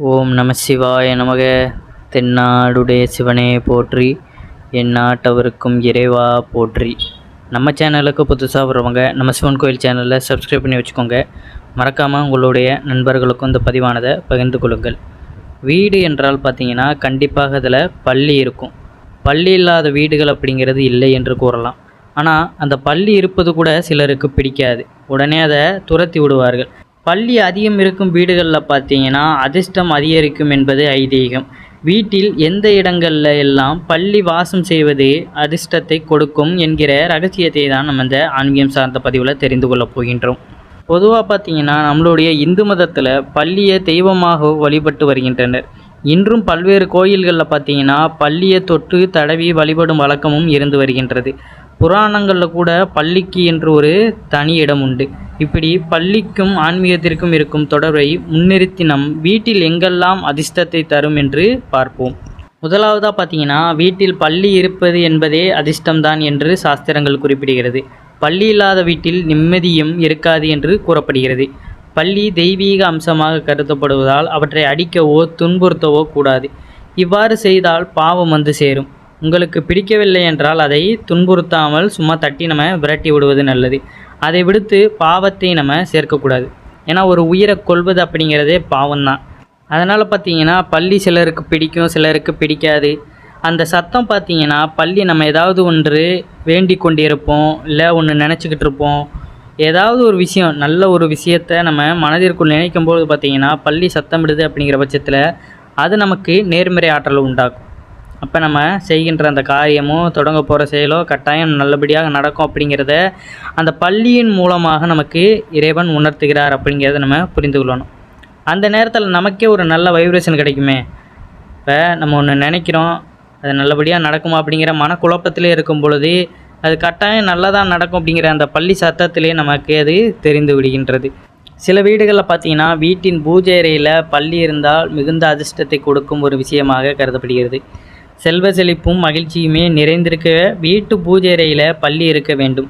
ஓம் நம சிவாய நமக. தென்னாடுடைய சிவனே போற்றி, எந்நாட்டவருக்கும் இறைவா போற்றி. நம்ம சேனலுக்கு புதுசாக வருவாங்க நம்ம சிவன் கோயில் சேனலில் சப்ஸ்கிரைப் பண்ணி வச்சுக்கோங்க. மறக்காமல் உங்களுடைய நண்பர்களுக்கும் இந்த பதிவானதை பகிர்ந்து கொள்ளுங்கள். வீடு என்றால் பார்த்திங்கன்னா கண்டிப்பாக அதில் பள்ளி இருக்கும். பள்ளி இல்லாத வீடுகள் அப்படிங்கிறது இல்லை என்று கூறலாம். ஆனால் அந்த பள்ளி இருப்பது கூட சிலருக்கு பிடிக்காது. உடனே அதை துரத்தி விடுவார்கள். பள்ளி அதிகம் இருக்கும் வீடுகளில் பார்த்தீங்கன்னா அதிர்ஷ்டம் அதிகரிக்கும் என்பது ஐதீகம். வீட்டில் எந்த இடங்களில் எல்லாம் பள்ளி வாசம் செய்வது அதிர்ஷ்டத்தை கொடுக்கும் என்கிற ரகசியத்தை தான் நம்ம இந்த ஆன்மீகம் சார்ந்த பதிவில் தெரிந்து கொள்ளப் போகின்றோம். பொதுவாக பார்த்தீங்கன்னா நம்மளுடைய இந்து மதத்தில் பள்ளியை தெய்வமாக வழிபட்டு வருகின்றனர். இன்றும் பல்வேறு கோயில்களில் பார்த்தீங்கன்னா பள்ளியை தொட்டு தடவி வழிபடும் வழக்கமும் இருந்து வருகின்றது. புராணங்களில் கூட பள்ளிக்கு என்று ஒரு தனி இடம் உண்டு. இப்படி பள்ளிக்கும் ஆன்மீகத்திற்கும் இருக்கும் தொடர்பை முன்னிறுத்தி நம் வீட்டில் எங்கெல்லாம் அதிர்ஷ்டத்தை தரும் என்று பார்ப்போம். முதலாவதாக பார்த்தீங்கன்னா வீட்டில் பள்ளி இருப்பது என்பதே அதிர்ஷ்டம்தான் என்று சாஸ்திரங்கள் குறிப்பிடுகிறது. பள்ளி இல்லாத வீட்டில் நிம்மதியும் இருக்காது என்று கூறப்படுகிறது. பள்ளி தெய்வீக அம்சமாக கருதப்படுவதால் அவற்றை அடிக்கவோ துன்புறுத்தவோ கூடாது. இவ்வாறு செய்தால் பாவம் வந்து சேரும். உங்களுக்கு பிடிக்கவில்லை என்றால் அதை துன்புறுத்தாமல் சும்மா தட்டி நம்ம விரட்டி விடுவது நல்லது. அதை விடுத்து பாவத்தை நம்ம சேர்க்கக்கூடாது. ஏன்னா ஒரு உயிரை கொள்வது அப்படிங்கிறதே பாவம்தான். அதனால் பார்த்திங்கன்னா பள்ளி சிலருக்கு பிடிக்கும், சிலருக்கு பிடிக்காது. அந்த சத்தம் பார்த்திங்கன்னா பள்ளி நம்ம ஏதாவது ஒன்று வேண்டி கொண்டிருப்போம், இல்லை ஒன்று நினச்சிக்கிட்டு இருப்போம். ஏதாவது ஒரு விஷயம், நல்ல ஒரு விஷயத்தை நம்ம மனதிற்குள் நினைக்கும்போது பார்த்திங்கன்னா பள்ளி சத்தமிடுது அப்படிங்கிற பட்சத்தில் அது நமக்கு நேர்மறை ஆற்றல் உண்டாக்கும். அப்போ நம்ம செய்கின்ற அந்த காரியமோ தொடங்க போகிற செயலோ கட்டாயம் நல்லபடியாக நடக்கும் அப்படிங்கிறத அந்த பள்ளியின் மூலமாக நமக்கு இறைவன் உணர்த்துகிறார் அப்படிங்கிறத நம்ம புரிந்து கொள்ளணும். அந்த நேரத்தில் நமக்கே ஒரு நல்ல வைப்ரேஷன் கிடைக்குமே. இப்போ நம்ம ஒன்று நினைக்கிறோம், அது நல்லபடியாக நடக்குமா அப்படிங்கிற மனக்குழப்பத்திலே இருக்கும் பொழுது அது கட்டாயம் நல்லதாக நடக்கும் அப்படிங்கிற அந்த பள்ளி சத்தத்திலே நமக்கு அது தெரிந்து விடுகின்றது. சில வீடுகளில் பார்த்திங்கன்னா வீட்டின் பூஜை அறையில் பள்ளி இருந்தால் மிகுந்த அதிர்ஷ்டத்தை கொடுக்கும் ஒரு விஷயமாக கருதப்படுகிறது. செல்வ செழிப்பும் மகிழ்ச்சியுமே நிறைந்திருக்க வீட்டு பூஜை அறையில் பள்ளி இருக்க வேண்டும்.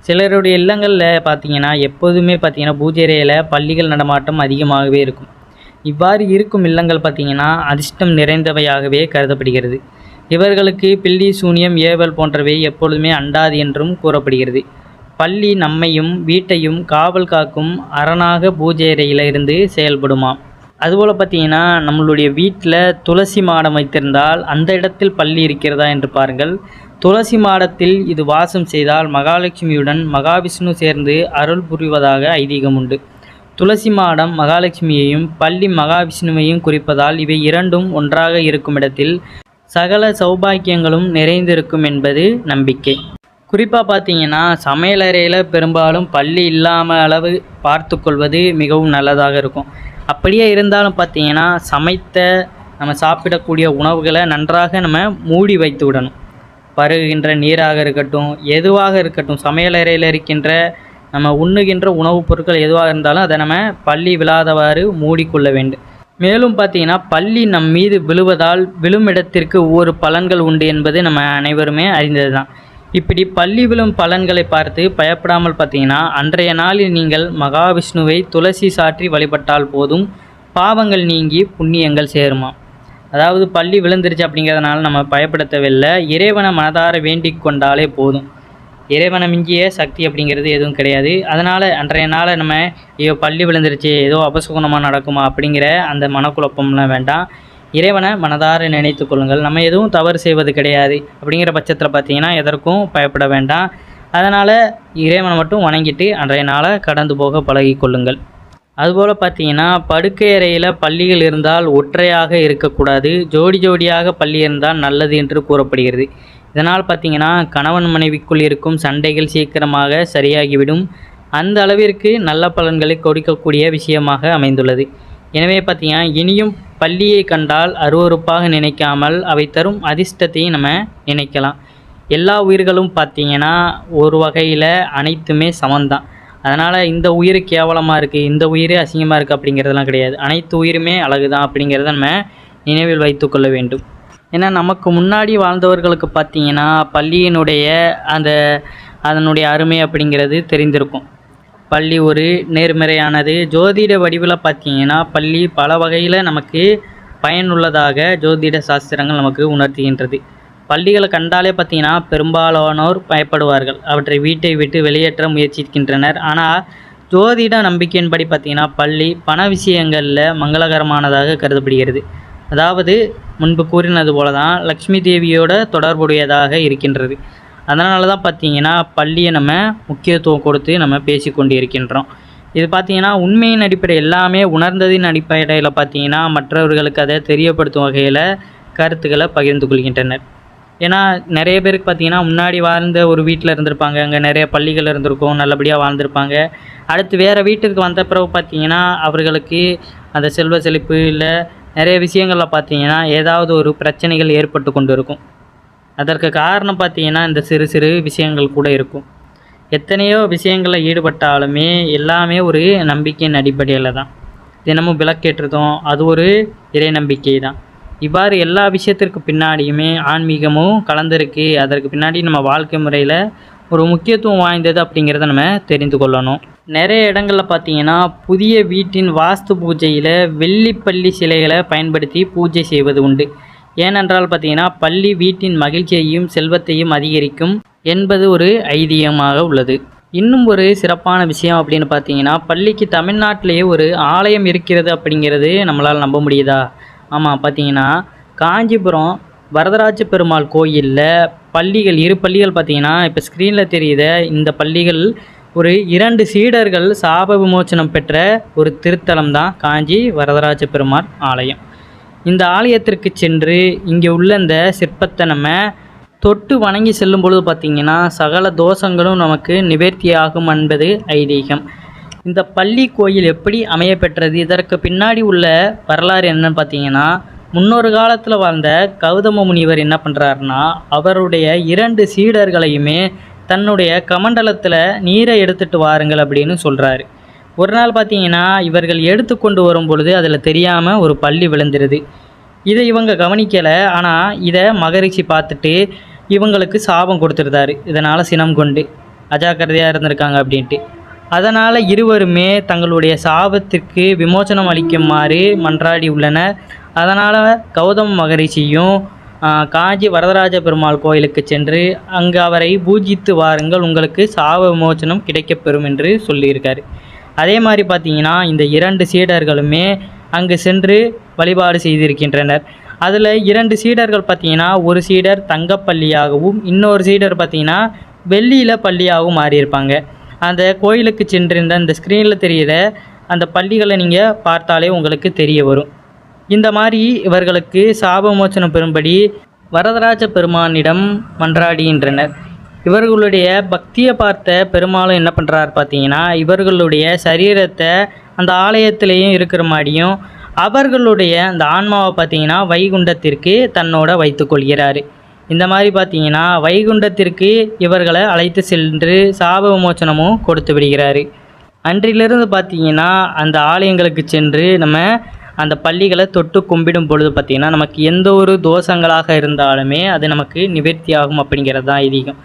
சிலருடைய இல்லங்களில் பார்த்திங்கன்னா எப்போதுமே பார்த்திங்கன்னா பூஜை அறையில் பள்ளிகள் நடமாட்டம் அதிகமாகவே இருக்கும். இவ்வாறு இருக்கும் இல்லங்கள் பார்த்திங்கன்னா அதிர்ஷ்டம் நிறைந்தவையாகவே கருதப்படுகிறது. இவர்களுக்கு பில்லி சூனியம் ஏவல் போன்றவை எப்பொழுதுமே அண்டாது என்றும் கூறப்படுகிறது. பள்ளி நம்மையும் வீட்டையும் காவல் காக்கும் அரணாக பூஜை அறையில் இருந்து செயல்படுமாம். அதுபோல் பார்த்திங்கன்னா நம்மளுடைய வீட்டில் துளசி மாடம் வைத்திருந்தால் அந்த இடத்தில் பள்ளி இருக்கிறதா என்று பாருங்கள். துளசி மாடத்தில் இது வாசம் செய்தால் மகாலட்சுமியுடன் மகாவிஷ்ணு சேர்ந்து அருள் புரிவதாக ஐதீகம் உண்டு. துளசி மாடம் மகாலட்சுமியையும் பள்ளி மகாவிஷ்ணுவையும் குறிப்பதால் இவை இரண்டும் ஒன்றாக இருக்கும் இடத்தில் சகல சௌபாக்கியங்களும் நிறைந்திருக்கும் என்பது நம்பிக்கை. குறிப்பாக பார்த்திங்கன்னா சமையலறையில் பெரும்பாலும் பள்ளி இல்லாமல் அளவு பார்த்து கொள்வது மிகவும் நல்லதாக இருக்கும். அப்படியே இருந்தாலும் பார்த்திங்கன்னா சமைத்த நம்ம சாப்பிடக்கூடிய உணவுகளை நன்றாக நம்ம மூடி வைத்து விடணும். பருகுகின்ற நீராக இருக்கட்டும், எதுவாக இருக்கட்டும், சமையலறையில் இருக்கின்ற நம்ம உண்ணுகின்ற உணவுப் பொருட்கள் எதுவாக இருந்தாலும் அதை நம்ம பள்ளி விழாதவாறு மூடிக்கொள்ள வேண்டும். மேலும் பார்த்திங்கன்னா பள்ளி நம் மீது விழுவதால் விழும் இடத்திற்கு ஒவ்வொரு பலன்கள் உண்டு என்பது நம்ம அனைவருமே அறிந்தது தான். இப்படி பள்ளி விழும் பலன்களை பார்த்து பயப்படாமல் பார்த்திங்கன்னா அன்றைய நாளில் நீங்கள் மகாவிஷ்ணுவை துளசி சாற்றி வழிபட்டால் போதும், பாவங்கள் நீங்கி புண்ணியங்கள் சேருமா. அதாவது பள்ளி விழுந்துருச்சு அப்படிங்கிறதுனால நம்ம பயப்பட தேவையில்லை. இறைவனை மனதார வேண்டிக் கொண்டாலே போதும். இறைவனை மிஞ்சிய சக்தி அப்படிங்கிறது எதுவும் கிடையாது. அதனால் அன்றைய நாளை நம்ம பள்ளி விழுந்துருச்சு ஏதோ அபசுகுணமாக நடக்குமா அப்படிங்கிற அந்த மனக்குழப்பம்லாம் வேண்டாம். இறைவனை மனதார நினைத்து கொள்ளுங்கள். நம்ம எதுவும் தவறு செய்வது கிடையாது அப்படிங்கிற பட்சத்தில் பார்த்திங்கன்னா எதற்கும் பயப்பட வேண்டாம். அதனால் இறைவனை மட்டும் வணங்கிட்டு அன்றைய நாளை கடந்து போக பழகி கொள்ளுங்கள். அதுபோல் பார்த்திங்கன்னா படுக்கை அறையில் பள்ளிகள் இருந்தால் ஒற்றையாக இருக்கக்கூடாது, ஜோடி ஜோடியாக பள்ளி இருந்தால் நல்லது என்று கூறப்படுகிறது. இதனால் பார்த்திங்கன்னா கணவன் மனைவிக்குள் இருக்கும் சண்டைகள் சீக்கிரமாக சரியாகிவிடும். அந்த அளவிற்கு நல்ல பலன்களை கொடுக்கக்கூடிய விஷயமாக அமைந்துள்ளது. எனவே பார்த்திங்கன்னா இனியும் பள்ளியை கண்டால் அருவருப்பாக நினைக்காமல் அவை தரும் அதிர்ஷ்டத்தையும் நம்ம நினைக்கலாம். எல்லா உயிர்களும் பார்த்திங்கன்னா ஒரு வகையில் அனைத்துமே சமந்தான். அதனால் இந்த உயிர் கேவலமாக இருக்குது, இந்த உயிர் அசிங்கமாக இருக்குது அப்படிங்கிறதெல்லாம் கிடையாது. அனைத்து உயிருமே அழகு தான் அப்படிங்கிறத நம்ம நினைவில் வைத்து கொள்ள வேண்டும். ஏன்னா நமக்கு முன்னாடி வாழ்ந்தவர்களுக்கு பார்த்திங்கன்னா பள்ளியினுடைய அதனுடைய அருமை அப்படிங்கிறது தெரிந்திருக்கும். பள்ளி ஒரு நேர்மறையானது. ஜோதிட வடிவில் பார்த்தீங்கன்னா பள்ளி பல வகையில் நமக்கு பயனுள்ளதாக ஜோதிட சாஸ்திரங்கள் நமக்கு உணர்த்துகின்றது. பள்ளிகளை கண்டாலே பார்த்தீங்கன்னா பெரும்பாலானோர் பயப்படுவார்கள், அவற்றை வீட்டை விட்டு வெளியேற்ற முயற்சிக்கின்றனர். ஆனால் ஜோதிட நம்பிக்கையின்படி பார்த்தீங்கன்னா பள்ளி பண விஷயங்களில் மங்களகரமானதாக கருதப்படுகிறது. அதாவது முன்பு கூறினது போல தான் லக்ஷ்மி தேவியோட தொடர்புடையதாக இருக்கின்றது. அதனால தான் பார்த்தீங்கன்னா பள்ளியை நம்ம முக்கியத்துவம் கொடுத்து நம்ம பேசி கொண்டு இருக்கின்றோம். இது பார்த்தீங்கன்னா உண்மையின் அடிப்படை எல்லாமே உணர்ந்ததின் அடிப்படையில் பார்த்தீங்கன்னா மற்றவர்களுக்கு அதை தெரியப்படுத்தும் வகையில் கருத்துக்களை பகிர்ந்து கொள்கின்றனர். ஏன்னா நிறைய பேருக்கு பார்த்தீங்கன்னா முன்னாடி வாழ்ந்த ஒரு வீட்டில் இருந்திருப்பாங்க, அங்கே நிறைய பள்ளிகள் இருந்திருக்கும், நல்லபடியாக வாழ்ந்திருப்பாங்க. அடுத்து வேறு வீட்டிற்கு வந்த பிறகு பார்த்தீங்கன்னா அவர்களுக்கு அந்த செல்வ செழிப்பு இல்லை நிறைய விஷயங்களில் பார்த்தீங்கன்னா ஏதாவது ஒரு பிரச்சனைகள் ஏற்பட்டு கொண்டு இருக்கும். அதற்கு காரணம் பார்த்தீங்கன்னா இந்த சிறு சிறு விஷயங்கள் கூட இருக்கும். எத்தனையோ விஷயங்களில் ஈடுபட்டாலுமே எல்லாமே ஒரு நம்பிக்கையின் அடிப்படையில் தான். தினமும் விளக்கேற்றுறதும் அது ஒரு இறை நம்பிக்கை தான். இவ்வாறு எல்லா விஷயத்திற்கு பின்னாடியுமே ஆன்மீகமும் கலந்துருக்கு. அதற்கு பின்னாடி நம்ம வாழ்க்கை முறையில் ஒரு முக்கியத்துவம் வாய்ந்தது அப்படிங்கிறத நம்ம தெரிந்து கொள்ளணும். நிறைய இடங்களில் பார்த்தீங்கன்னா புதிய வீட்டின் வாஸ்து பூஜையில் வெள்ளிப்பள்ளி சிலைகளை பயன்படுத்தி பூஜை செய்வது உண்டு. ஏனென்றால் பார்த்தீங்கன்னா பள்ளி வீட்டின் மகிழ்ச்சியையும் செல்வத்தையும் அதிகரிக்கும் என்பது ஒரு ஐதீகமாக உள்ளது. இன்னும் ஒரு சிறப்பான விஷயம் அப்படின்னு பார்த்தீங்கன்னா பள்ளிக்கு தமிழ்நாட்டிலேயே ஒரு ஆலயம் இருக்கிறது அப்படிங்கிறது நம்மளால் நம்ப முடியுதா? ஆமாம், பார்த்தீங்கன்னா காஞ்சிபுரம் வரதராஜ பெருமாள் கோயிலில் பள்ளிகள் இரு பள்ளிகள் பார்த்தீங்கன்னா இப்போ ஸ்க்ரீனில் தெரியுத இந்த பள்ளிகள் ஒரு 2 சீடர்கள் சாப விமோச்சனம் பெற்ற ஒரு திருத்தலம் தான் காஞ்சி வரதராஜ பெருமாள் ஆலயம். இந்த ஆலயத்திற்கு சென்று இங்கே உள்ள இந்த சிற்பத்தை நம்ம தொட்டு வணங்கி செல்லும் பொழுது பார்த்திங்கன்னா சகல தோஷங்களும் நமக்கு நிவர்த்தியாகும் என்பது ஐதீகம். இந்த பள்ளி கோயில் எப்படி அமைய பெற்றது, இதற்கு பின்னாடி உள்ள வரலாறு என்னன்னு பார்த்தீங்கன்னா முன்னொரு காலத்தில் வாழ்ந்த கௌதம முனிவர் என்ன பண்ணுறாருன்னா அவருடைய 2 சீடர்களையுமே தன்னுடைய கமண்டலத்தில் நீரை எடுத்துகிட்டு வாருங்கள் அப்படின்னு சொல்கிறாரு. ஒரு நாள் பார்த்தீங்கன்னா இவர்கள் எடுத்து கொண்டு வரும் பொழுது அதில் தெரியாமல் ஒரு பள்ளி விழுந்துருது. இதை இவங்க கவனிக்கலை. ஆனால் இதை மகரிஷி பார்த்துட்டு இவங்களுக்கு சாபம் கொடுத்துருந்தாரு. இதனால் சினம் கொண்டு அஜாக்கிரதையாக இருந்திருக்காங்க அப்படின்ட்டு. அதனால் இருவருமே தங்களுடைய சாபத்திற்கு விமோசனம் அளிக்குமாறு மன்றாடி உள்ளனர். அதனால் கௌதம மகரிஷியும் காஞ்சி வரதராஜ பெருமாள் கோயிலுக்கு சென்று அங்கு அவரை பூஜித்து வாருங்கள், உங்களுக்கு சாப விமோசனம் கிடைக்கப்பெறும் என்று சொல்லியிருக்காரு. அதே மாதிரி பார்த்தீங்கன்னா இந்த 2 சீடர்களுமே அங்கு சென்று வழிபாடு செய்திருக்கின்றனர். அதில் 2 சீடர்கள் பார்த்தீங்கன்னா ஒரு சீடர் தங்கப்பள்ளியாகவும் இன்னொரு சீடர் பார்த்தீங்கன்னா வெள்ளியில் பள்ளியாகவும் மாறியிருப்பாங்க. அந்த கோயிலுக்கு சென்றிருந்த அந்த ஸ்க்ரீனில் தெரிகிற அந்த பள்ளிகளை நீங்கள் பார்த்தாலே உங்களுக்கு தெரிய வரும். இந்த மாதிரி இவர்களுக்கு சாப விமோசனம் பெறும்படி வரதராஜ பெருமானிடம் மன்றாடுகின்றனர். இவர்களுடைய பக்தியை பார்த்த பெருமாளும் என்ன பண்ணுறாரு பார்த்தீங்கன்னா இவர்களுடைய சரீரத்தை அந்த ஆலயத்திலையும் இருக்கிற மாதிரியும் அவர்களுடைய அந்த ஆன்மாவை பார்த்தீங்கன்னா வைகுண்டத்திற்கு தன்னோட வைத்து கொள்கிறாரு. இந்த மாதிரி பார்த்தீங்கன்னா வைகுண்டத்திற்கு இவர்களை அழைத்து சென்று சாப விமோசனமும் கொடுத்து விடுகிறாரு. அன்றிலிருந்து பார்த்தீங்கன்னா அந்த ஆலயங்களுக்கு சென்று நம்ம அந்த பள்ளிகளை தொட்டு கும்பிடும் பொழுது பார்த்திங்கன்னா நமக்கு எந்த ஒரு தோஷங்களாக இருந்தாலுமே அது நமக்கு நிவர்த்தியாகும் அப்படிங்கிறது தான் ஐதீகம்.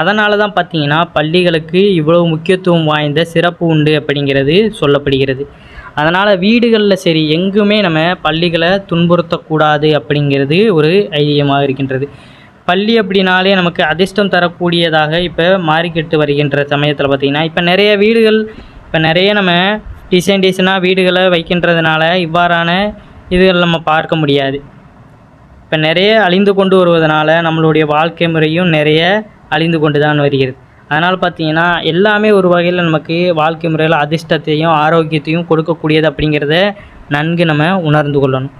அதனால தான் பார்த்திங்கன்னா பள்ளிகளுக்கு இவ்வளவு முக்கியத்துவம் வாய்ந்த சிறப்பு உண்டு அப்படிங்கிறது சொல்லப்படுகிறது. அதனால் வீடுகளில் சரி எங்குமே நம்ம பள்ளிகளை துன்புறுத்தக்கூடாது அப்படிங்கிறது ஒரு ஐதீகமாக இருக்கின்றது. பள்ளி அப்படின்னாலே நமக்கு அதிர்ஷ்டம் தரக்கூடியதாக இப்போ மாறிக்கிட்டு வருகின்ற சமயத்தில் பார்த்திங்கன்னா இப்போ நிறைய வீடுகள் இப்போ நிறைய நம்ம டிசைனாக வீடுகளை வைக்கின்றதுனால இவ்வாறான இதுகள் நம்ம பார்க்க முடியாது. இப்போ நிறைய அழிந்து கொண்டு வருவதனால நம்மளுடைய வாழ்க்கை முறையும் நிறைய அழிந்து கொண்டு தான் வருகிறது. அதனால் பார்த்திங்கன்னா எல்லாமே ஒரு வகையில் நமக்கு வாழ்க்கை முறையில் அதிர்ஷ்டத்தையும் ஆரோக்கியத்தையும் கொடுக்கக்கூடியது அப்படிங்கிறத நன்கு நம்ம உணர்ந்து கொள்ளணும்.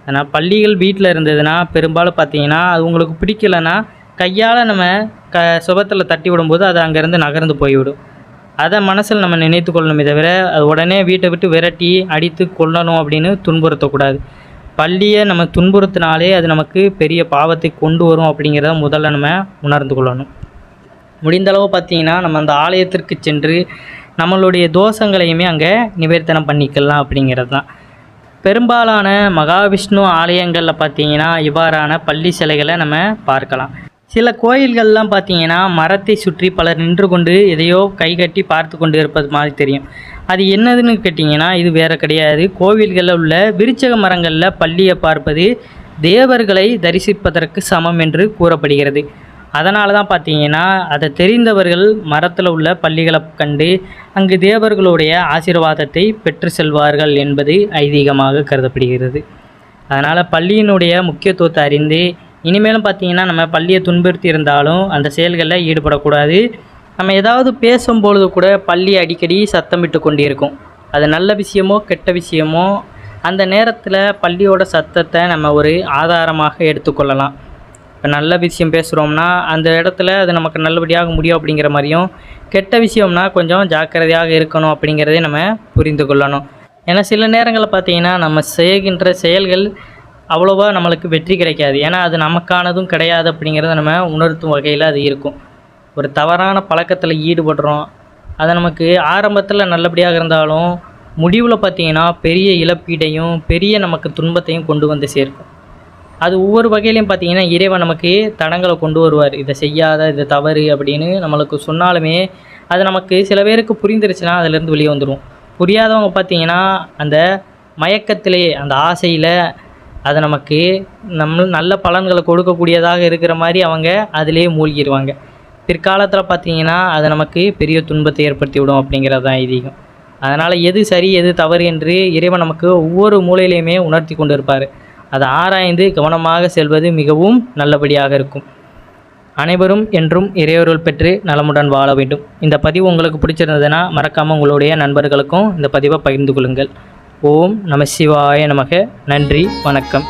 ஆனால் பள்ளிகள் வீட்டில் இருந்ததுன்னா பெரும்பாலும் பார்த்திங்கன்னா அது உங்களுக்கு பிடிக்கலைன்னா கையால் நம்ம சுபத்தில் தட்டி விடும்போது அது அங்கேருந்து நகர்ந்து போய்விடும். அதை மனசில் நம்ம நினைத்து கொள்ளணுமே தவிர அது உடனே வீட்டை விட்டு விரட்டி அடித்து கொள்ளணும் அப்படின்னு துன்புறுத்தக்கூடாது. பள்ளியை நம்ம துன்புறுத்தினாலே அது நமக்கு பெரிய பாவத்தை கொண்டு வரும் அப்படிங்கிறத முதல்ல நம்ம உணர்ந்து கொள்ளணும். முடிந்தளவு பார்த்திங்கன்னா நம்ம அந்த ஆலயத்திற்கு சென்று நம்மளுடைய தோஷங்களையுமே அங்கே நிவர்த்தனம் பண்ணிக்கலாம் அப்படிங்கிறது தான். பெரும்பாலான மகாவிஷ்ணு ஆலயங்களில் பார்த்திங்கன்னா இவ்வாறான பள்ளி சிலைகளை நம்ம பார்க்கலாம். சில கோயில்கள்லாம் பார்த்தீங்கன்னா மரத்தை சுற்றி பலர் நின்று கொண்டு எதையோ கைகட்டி பார்த்து கொண்டு இருப்பது மாதிரி தெரியும். அது என்னதுன்னு கேட்டிங்கன்னா இது வேறு கிடையாது. கோவில்களில் உள்ள விருட்சக மரங்களில் பல்லியை பார்ப்பது தேவர்களை தரிசிப்பதற்கு சமம் என்று கூறப்படுகிறது. அதனால தான் பார்த்தீங்கன்னா அதை தெரிந்தவர்கள் மரத்தில் உள்ள பல்லிகளை கண்டு அங்கு தேவர்களுடைய ஆசீர்வாதத்தை பெற்று செல்வார்கள் என்பது ஐதீகமாக கருதப்படுகிறது. அதனால் பல்லியினுடைய முக்கியத்துவத்தை அறிந்து இனிமேலும் பார்த்தீங்கன்னா நம்ம பல்லியை துன்புறுத்தி இருந்தாலும் அந்த செயல்களில் ஈடுபடக்கூடாது. நம்ம ஏதாவது பேசும்பொழுது கூட பல்லி அடிக்கடி சத்தமிட்டு கொண்டிருக்கும். அது நல்ல விஷயமோ கெட்ட விஷயமோ அந்த நேரத்தில் பல்லியோட சத்தத்தை நம்ம ஒரு ஆதாரமாக எடுத்துக்கொள்ளலாம். இப்போ நல்ல விஷயம் பேசுகிறோம்னா அந்த இடத்துல அது நமக்கு நல்லபடியாக முடியும் அப்படிங்கிற மாதிரியும், கெட்ட விஷயம்னா கொஞ்சம் ஜாக்கிரதையாக இருக்கணும் அப்படிங்கிறதே நம்ம புரிந்து கொள்ளணும். ஏன்னா சில நேரங்களில் பார்த்தீங்கன்னா நம்ம செய்கின்ற செயல்கள் அவ்வளோவா நம்மளுக்கு வெற்றி கிடைக்காது. ஏன்னா அது நமக்கானதும் கிடையாது அப்படிங்கிறத நம்ம உணர்த்தும் வகையில் அது இருக்கும். ஒரு தவறான பழக்கத்தில் ஈடுபடுறோம், அது நமக்கு ஆரம்பத்தில் நல்லபடியாக இருந்தாலும் முடிவில் பார்த்திங்கன்னா பெரிய இழப்பீடையும் பெரிய நமக்கு துன்பத்தையும் கொண்டு வந்து சேர்க்கும். அது ஒவ்வொரு வகையிலையும் பார்த்திங்கன்னா இறைவன் நமக்கு தடங்களை கொண்டு வருவார். இதை செய்யாத, இது தவறு அப்படின்னு நம்மளுக்கு சொன்னாலுமே அது நமக்கு சில பேருக்கு புரிந்துருச்சுன்னா அதிலேருந்து வெளியே வந்துடும். புரியாதவங்க பார்த்திங்கன்னா அந்த மயக்கத்திலே அந்த ஆசையில் அது நமக்கு நல்ல பலன்களை கொடுக்கக்கூடியதாக இருக்கிற மாதிரி அவங்க அதிலே மூழ்கிடுவாங்க. பிற்காலத்தில் பார்த்திங்கன்னா அது நமக்கு பெரிய துன்பத்தை ஏற்படுத்தி விடும் அப்படிங்கிறது தான் ஐதீகம். அதனால் எது சரி எது தவறு என்று இறைவன் நமக்கு ஒவ்வொரு மூலையிலையுமே உணர்த்தி கொண்டு இருப்பார். அதை ஆராய்ந்து கவனமாக செல்வது மிகவும் நல்லபடியாக இருக்கும். அனைவரும் என்றும் இறையருள் பெற்று நலமுடன் வாழ வேண்டும். இந்த பதிவு உங்களுக்கு பிடிச்சிருந்ததுன்னா மறக்காமல் உங்களுடைய நண்பர்களுக்கும் இந்த பதிவை பகிர்ந்து கொள்ளுங்கள். ஓம் நம சிவாய நமக. நன்றி, வணக்கம்.